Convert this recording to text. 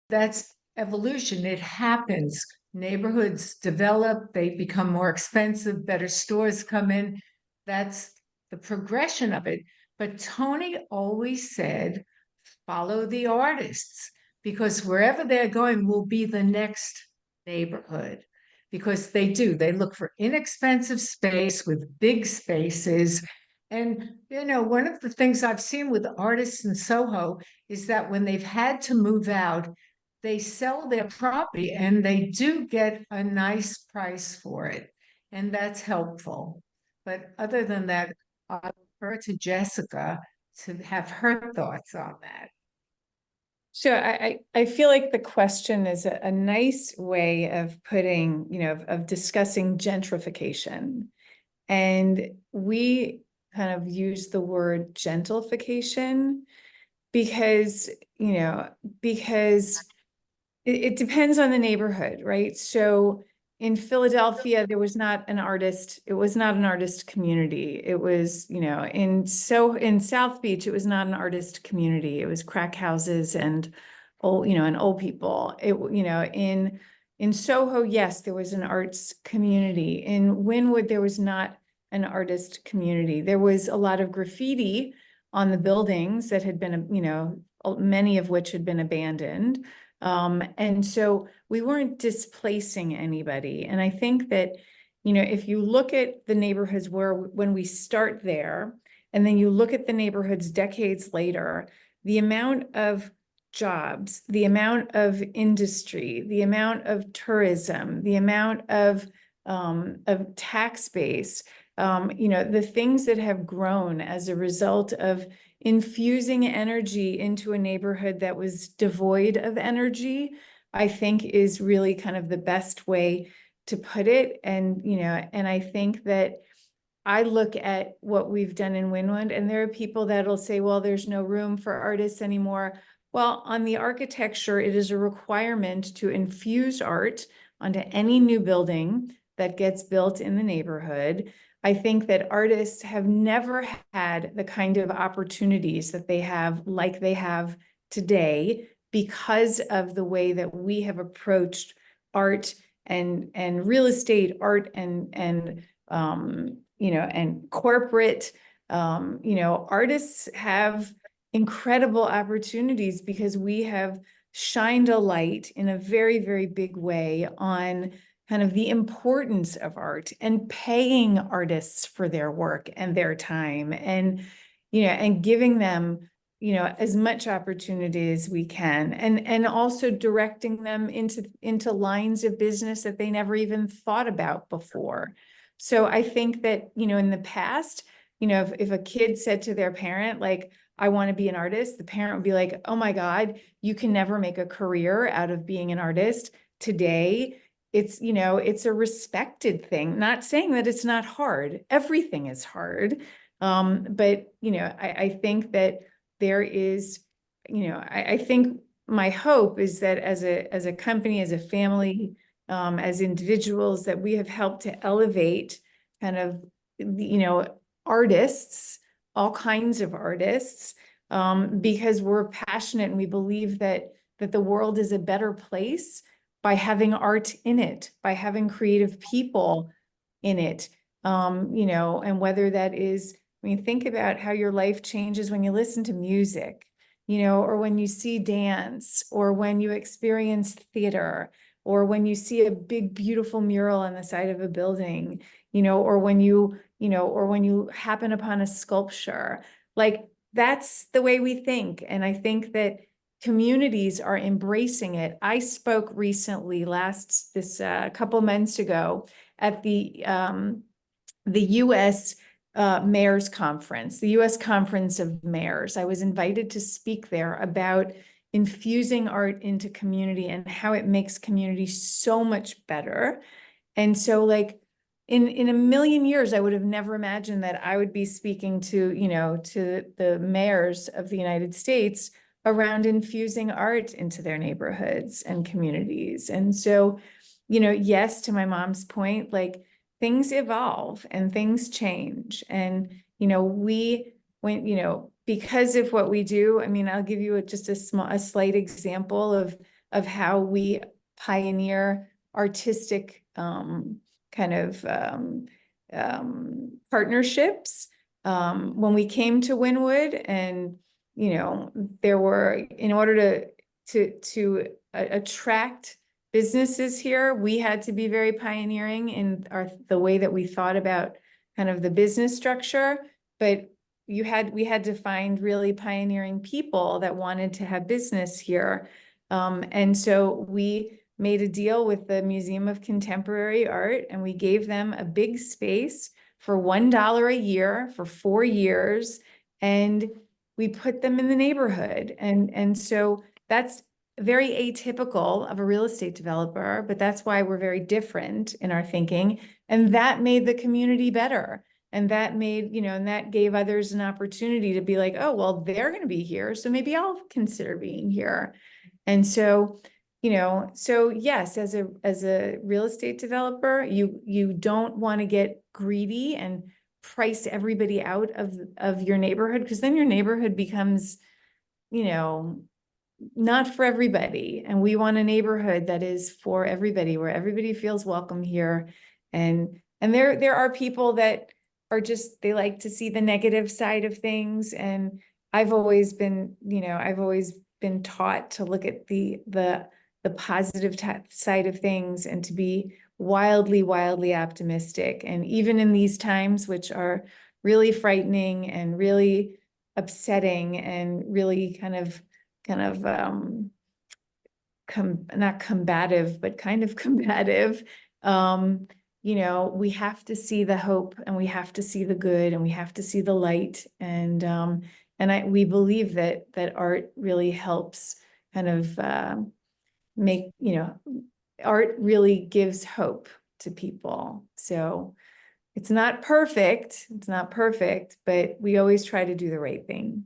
That's evolution. It happens. Neighborhoods develop, they become more expensive, better stores come in. That's the progression of it. But Tony always said, follow the artists, because wherever they're going will be the next neighborhood. Because they do, they look for inexpensive space with big spaces. And, one of the things I've seen with artists in Soho is that when they've had to move out, they sell their property and they do get a nice price for it. And that's helpful. But other than that, I'll refer to Jessica to have her thoughts on that. So I feel like the question is a nice way of putting, of discussing gentrification. And we kind of use the word gentrification because, because it depends on the neighborhood, right? So in Philadelphia, there was not an artist. It was not an artist community. It was, in South Beach, it was not an artist community. It was crack houses and old people. In Soho, yes, there was an arts community. In Wynwood, there was not an artist community. There was a lot of graffiti on the buildings that had been, many of which had been abandoned. And so we weren't displacing anybody. And I think that, if you look at the neighborhoods when we start there, and then you look at the neighborhoods decades later, the amount of jobs, the amount of industry, the amount of tourism, the amount of tax base, the things that have grown as a result of infusing energy into a neighborhood that was devoid of energy, I think is really kind of the best way to put it. And, and I think that I look at what we've done in Wynwood, and there are people that'll say, well, there's no room for artists anymore. Well, on the architecture, it is a requirement to infuse art onto any new building that gets built in the neighborhood. I think that artists have never had the kind of opportunities that they have, like they have today, because of the way that we have approached art and real estate, art and corporate. Artists have incredible opportunities because we have shined a light in a very, very big way on kind of the importance of art and paying artists for their work and their time, and and giving them as much opportunity as we can, and also directing them into lines of business that they never even thought about before. So I think that in the past, if a kid said to their parent, like, I want to be an artist, the parent would be like, oh my God, you can never make a career out of being an artist. Today, it's a respected thing. Not saying that it's not hard. Everything is hard. But I think that there is, I think my hope is that as a company, as a family, as individuals, that we have helped to elevate kind of, artists, all kinds of artists, because we're passionate and we believe that the world is a better place by having art in it, by having creative people in it. And whether that is, think about how your life changes when you listen to music, or when you see dance, or when you experience theater, or when you see a big, beautiful mural on the side of a building, or when you happen upon a sculpture. Like, that's the way we think. And I think that communities are embracing it. I spoke recently, a couple months ago, at the U.S. Mayor's Conference, the U.S. Conference of Mayors. I was invited to speak there about infusing art into community and how it makes community so much better. And so, like, in a million years, I would have never imagined that I would be speaking to the mayors of the United States around infusing art into their neighborhoods and communities. And so, yes, to my mom's point, like, things evolve and things change. And, because of what we do, I'll give you just a slight example of of how we pioneer artistic kind of partnerships. When we came to Wynwood, and there were, in order to attract businesses here, we had to be very pioneering in the way that we thought about kind of the business structure. But we had to find really pioneering people that wanted to have business here. And so we made a deal with the Museum of Contemporary Art, and we gave them a big space for $1 a year for 4 years, and we put them in the neighborhood. And so that's very atypical of a real estate developer, but that's why we're very different in our thinking. And that made the community better. And that made, and that gave others an opportunity to be like, oh, well, they're going to be here, so maybe I'll consider being here. And so, so yes, as a real estate developer, you don't want to get greedy and price everybody out of your neighborhood, because then your neighborhood becomes, not for everybody. And we want a neighborhood that is for everybody, where everybody feels welcome here. And there are people that are just, they like to see the negative side of things. And I've always been taught to look at the positive side of things, and to be wildly, wildly optimistic. And even in these times, which are really frightening and really upsetting and really kind of not combative, but kind of combative, we have to see the hope, and we have to see the good, and we have to see the light. And we believe that art really helps kind of make, art really gives hope to people. So it's not perfect, but we always try to do the right thing.